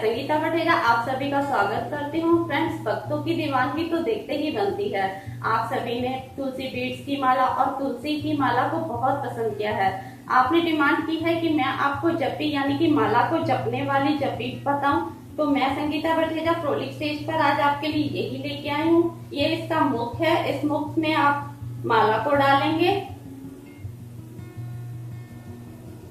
संगीता बठेजा आप सभी का स्वागत करती हूँ। फ्रेंड्स, भक्तों की दीवानगी तो देखते ही बनती है। आप सभी ने तुलसी बीड्स की माला और तुलसी की माला को बहुत पसंद किया है। आपने डिमांड की है कि मैं आपको जपी यानी कि माला को जपने वाली जपी बताऊं, तो मैं संगीता बठेजा प्रोलिक स्टेज पर आज आपके लिए यही लेके आई हूँ। ये इसका मुख है। इस मुख में आप माला को डालेंगे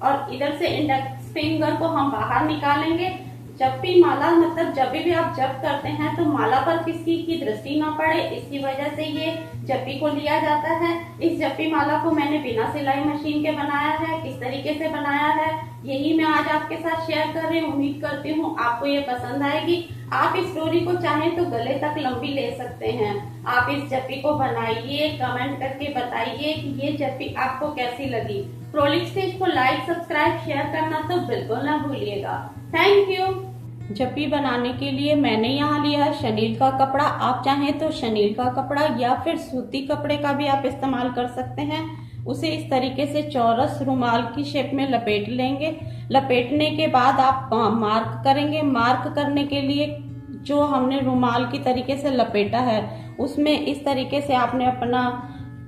और इधर से इंडेक्स फिंगर को हम बाहर निकालेंगे। जब भी माला मतलब जब भी आप जप करते हैं तो माला पर किसी की दृष्टि ना पड़े, इसकी वजह से ये जपी को लिया जाता है। इस जपी माला को मैंने बिना सिलाई मशीन के बनाया है। किस तरीके से बनाया है यही मैं आज आपके साथ शेयर कर रही हूँ। उम्मीद करती हूँ आपको ये पसंद आएगी। आप इस स्टोरी को चाहें तो गले तक लंबी ले सकते हैं। आप इस जपी को बनाइए, कमेंट करके बताइए कि ये जपी आपको कैसी लगी। प्रोलिक स्टेज को लाइक, सब्सक्राइब, शेयर करना तो बिल्कुल ना भूलिएगा। Thank you. जपी बनाने के लिए मैंने यहाँ लिया है शनील का कपड़ा। आप चाहें तो शनील का कपड़ा या फिर सूती कपड़े का भी आप इस्तेमाल कर सकते हैं। उसे इस तरीके से चौरस रुमाल की शेप में लपेट लेंगे। लपेटने के बाद आप मार्क करेंगे। मार्क करने के लिए जो हमने रुमाल की तरीके से लपेटा है उसमें इस तरीके से आपने अपना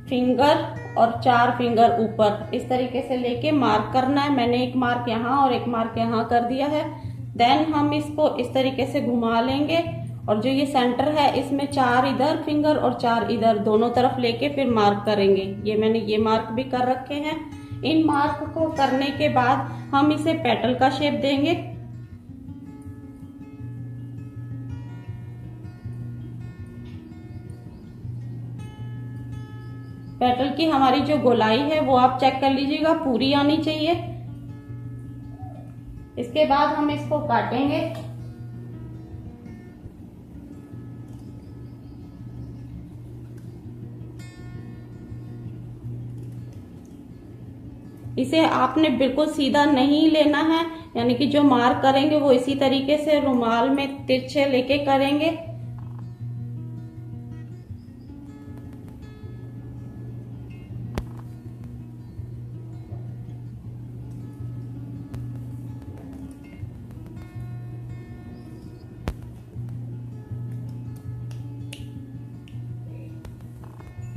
फिंगर और 4 फिंगर ऊपर इस तरीके से लेके मार्क करना है। मैंने एक मार्क यहाँ और एक मार्क यहाँ कर दिया है। देन हम इसको इस तरीके से घुमा लेंगे और जो ये सेंटर है इसमें 4 इधर फिंगर और 4 इधर दोनों तरफ लेके फिर मार्क करेंगे। ये मैंने ये मार्क भी कर रखे हैं। इन मार्क को करने के बाद हम इसे पेटल का शेप देंगे। पेटल की हमारी जो गोलाई है वो आप चेक कर लीजिएगा, पूरी आनी चाहिए। इसके बाद हम इसको काटेंगे। इसे आपने बिल्कुल सीधा नहीं लेना है, यानी कि जो मार्क करेंगे वो इसी तरीके से रुमाल में तिरछे लेके करेंगे।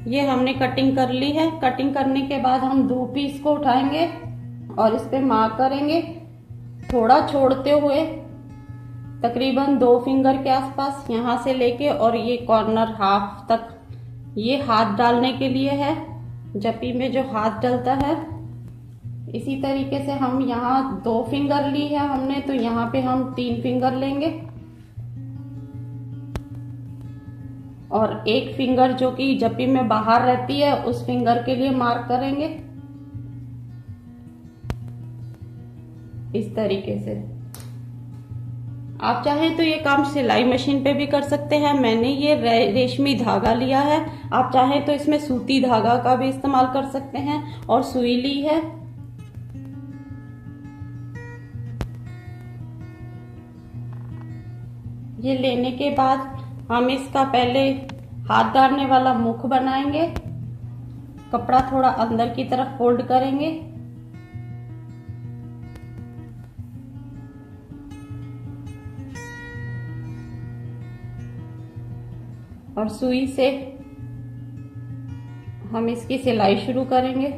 ये हमने कटिंग कर ली है। कटिंग करने के बाद हम 2 पीस को उठाएंगे और इस पे मार्क करेंगे, थोड़ा छोड़ते हुए तकरीबन 2 फिंगर के आसपास यहाँ से लेके और ये कॉर्नर हाफ तक। ये हाथ डालने के लिए है, जपी में जो हाथ डलता है। इसी तरीके से हम यहाँ 2 फिंगर ली है हमने, तो यहाँ पे हम 3 फिंगर लेंगे और 1 फिंगर जो कि जपी में बाहर रहती है उस फिंगर के लिए मार्क करेंगे इस तरीके से। आप चाहें तो ये काम सिलाई मशीन पे भी कर सकते हैं। मैंने ये रेशमी धागा लिया है। आप चाहें तो इसमें सूती धागा का भी इस्तेमाल कर सकते हैं और सुई ली है। ये लेने के बाद हम इसका पहले हाथ डालने वाला मुख बनाएंगे। कपड़ा थोड़ा अंदर की तरफ फोल्ड करेंगे और सुई से हम इसकी सिलाई शुरू करेंगे।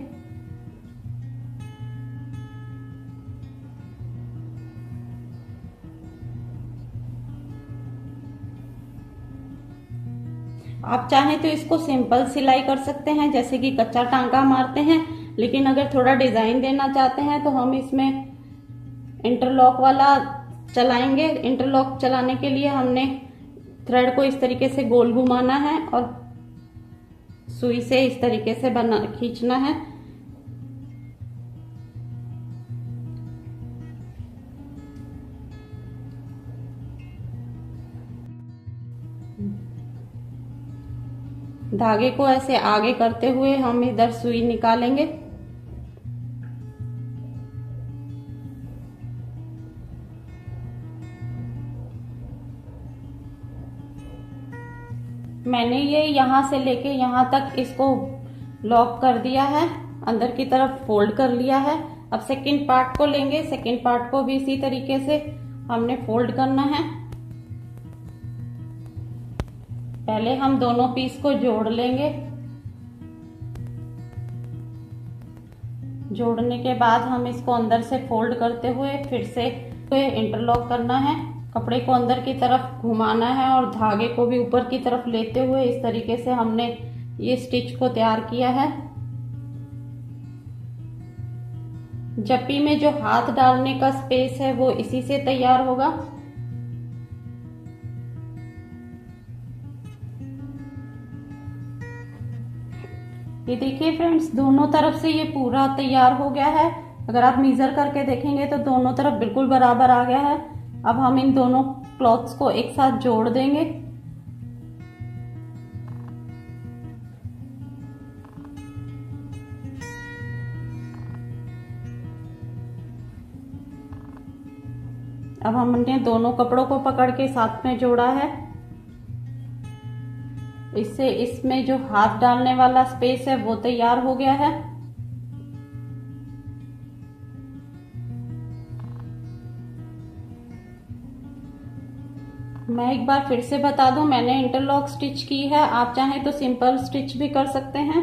आप चाहें तो इसको सिंपल सिलाई कर सकते हैं, जैसे कि कच्चा टांका मारते हैं, लेकिन अगर थोड़ा डिजाइन देना चाहते हैं तो हम इसमें इंटरलॉक वाला चलाएंगे। इंटरलॉक चलाने के लिए हमने थ्रेड को इस तरीके से गोल घुमाना है और सुई से इस तरीके से खींचना है। धागे को ऐसे आगे करते हुए हम इधर सुई निकालेंगे। मैंने ये यहाँ से लेके यहाँ तक इसको लॉक कर दिया है, अंदर की तरफ फोल्ड कर लिया है। अब सेकंड पार्ट को लेंगे। सेकंड पार्ट को भी इसी तरीके से हमने फोल्ड करना है। पहले हम दोनों पीस को जोड़ लेंगे। जोड़ने के बाद हम इसको अंदर से फोल्ड करते हुए फिर से इंटरलॉक करना है। कपड़े को अंदर की तरफ घुमाना है और धागे को भी ऊपर की तरफ लेते हुए इस तरीके से हमने ये स्टिच को तैयार किया है। जप्पी में जो हाथ डालने का स्पेस है वो इसी से तैयार होगा। ये देखिए फ्रेंड्स, दोनों तरफ से ये पूरा तैयार हो गया है। अगर आप मेजर करके देखेंगे तो दोनों तरफ बिल्कुल बराबर आ गया है। अब हम इन दोनों क्लॉथ्स को एक साथ जोड़ देंगे। अब हमने दोनों कपड़ों को पकड़ के साथ में जोड़ा है। इससे इसमें जो हाथ डालने वाला स्पेस है वो तैयार हो गया है। मैं एक बार फिर से बता दूं, मैंने इंटरलॉक स्टिच की है। आप चाहें तो सिंपल स्टिच भी कर सकते हैं।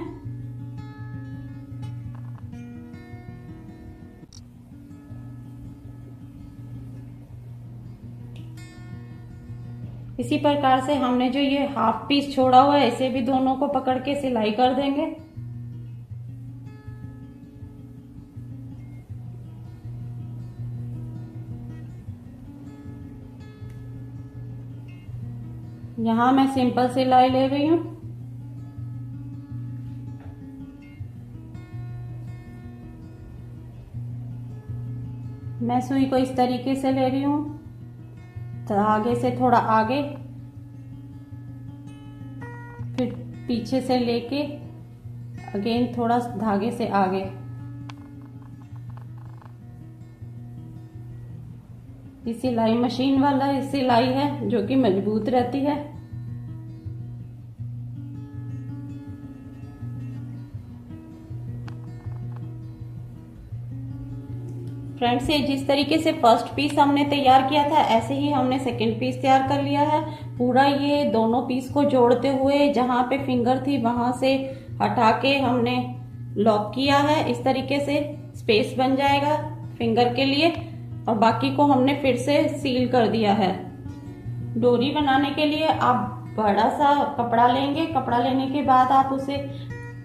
इसी प्रकार से हमने जो ये हाफ पीस छोड़ा हुआ है इसे भी दोनों को पकड़ के सिलाई कर देंगे। यहां मैं सिंपल सिलाई ले रही हूं। मैं सुई को इस तरीके से ले रही हूं, धागे से थोड़ा आगे, फिर पीछे से लेके अगेन थोड़ा धागे से आगे। ये सिलाई मशीन वाला सिलाई है जो कि मजबूत रहती है। फ्रेंड्स, ये जिस तरीके से फर्स्ट पीस हमने तैयार किया था ऐसे ही हमने सेकंड पीस तैयार कर लिया है। पूरा ये दोनों पीस को जोड़ते हुए जहां पे फिंगर थी वहां से हटा के हमने लॉक किया है। इस तरीके से स्पेस बन जाएगा फिंगर के लिए, और बाकी को हमने फिर से सील कर दिया है। डोरी बनाने के लिए आप बड़ा सा कपड़ा लेंगे। कपड़ा लेने के बाद आप उसे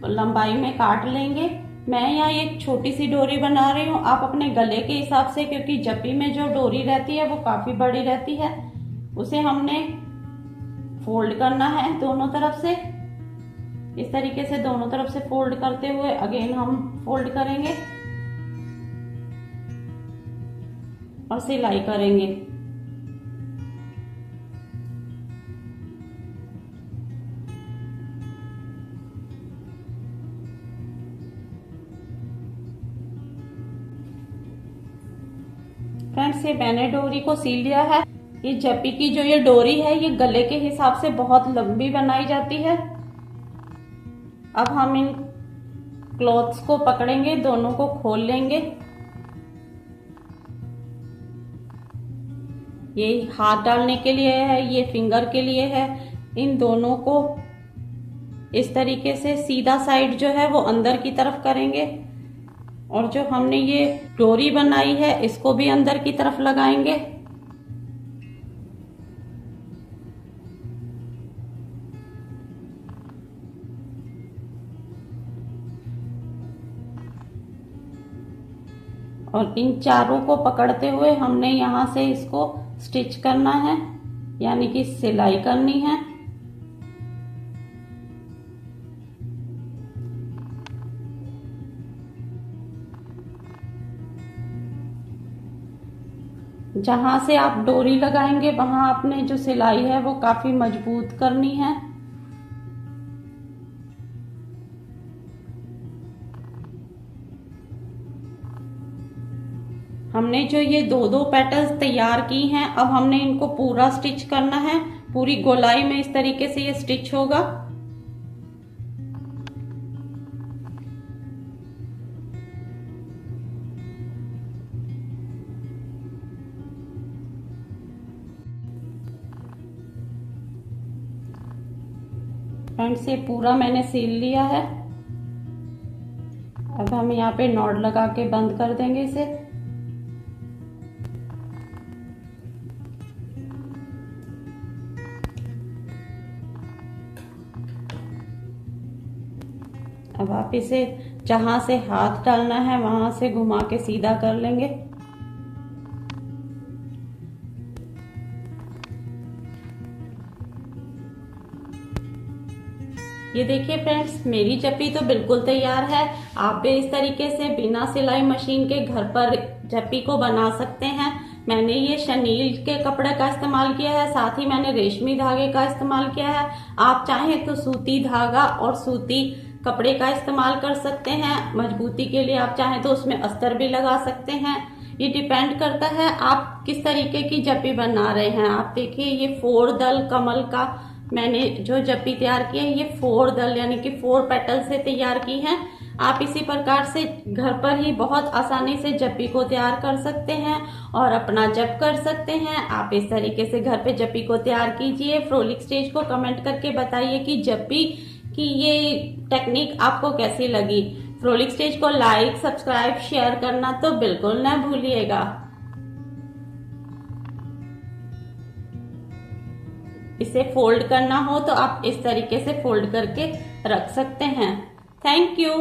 लंबाई में काट लेंगे। मैं यहाँ एक छोटी सी डोरी बना रही हूँ, आप अपने गले के हिसाब से, क्योंकि जप्पी में जो डोरी रहती है वो काफी बड़ी रहती है। उसे हमने फोल्ड करना है दोनों तरफ से। इस तरीके से दोनों तरफ से फोल्ड करते हुए अगेन हम फोल्ड करेंगे और सिलाई करेंगे। फ्रेंड्स, ये मैंने डोरी को सील लिया है। ये जप्पी की जो ये डोरी है ये गले के हिसाब से बहुत लंबी बनाई जाती है। अब हम इन क्लॉथ्स को पकड़ेंगे, दोनों को खोल लेंगे। ये हाथ डालने के लिए है, ये फिंगर के लिए है। इन दोनों को इस तरीके से सीधा साइड जो है वो अंदर की तरफ करेंगे, और जो हमने ये डोरी बनाई है इसको भी अंदर की तरफ लगाएंगे। और इन चारों को पकड़ते हुए हमने यहां से इसको स्टिच करना है, यानी कि सिलाई करनी है। जहां से आप डोरी लगाएंगे वहां आपने जो सिलाई है वो काफी मजबूत करनी है। हमने जो ये दो दो पेटल्स तैयार की हैं, अब हमने इनको पूरा स्टिच करना है। पूरी गोलाई में इस तरीके से ये स्टिच होगा। फ्रेंड्स ये पूरा मैंने सील लिया है। अब हम यहाँ पे नॉट लगा के बंद कर देंगे इसे। अब आप इसे जहां से हाथ डालना है वहां से घुमा के सीधा कर लेंगे। ये देखिए फ्रेंड्स, मेरी जप्पी तो बिल्कुल तैयार है। आप भी इस तरीके से बिना सिलाई मशीन के घर पर जप्पी को बना सकते हैं। मैंने ये शनील के कपड़े का इस्तेमाल किया है, साथ ही मैंने रेशमी धागे का इस्तेमाल किया है। आप चाहें तो सूती धागा और सूती कपड़े का इस्तेमाल कर सकते हैं। मजबूती के लिए आप चाहें तो उसमें अस्तर भी लगा सकते हैं। ये डिपेंड करता है आप किस तरीके की जप्पी बना रहे हैं। आप देखिए ये 4 दल कमल का मैंने जो जप्पी तैयार की है, ये 4 दल यानी कि 4 पेटल से तैयार की है। आप इसी प्रकार से घर पर ही बहुत आसानी से जप्पी को तैयार कर सकते हैं और अपना जप कर सकते हैं। आप इस तरीके से घर पे जप्पी को तैयार कीजिए। फ्रोलिक स्टेज को कमेंट करके बताइए कि जप्पी की ये टेक्निक आपको कैसी लगी। फ्रोलिक स्टेज को लाइक, सब्सक्राइब, शेयर करना तो बिल्कुल न भूलिएगा। इसे फोल्ड करना हो तो आप इस तरीके से फोल्ड करके रख सकते हैं। Thank you.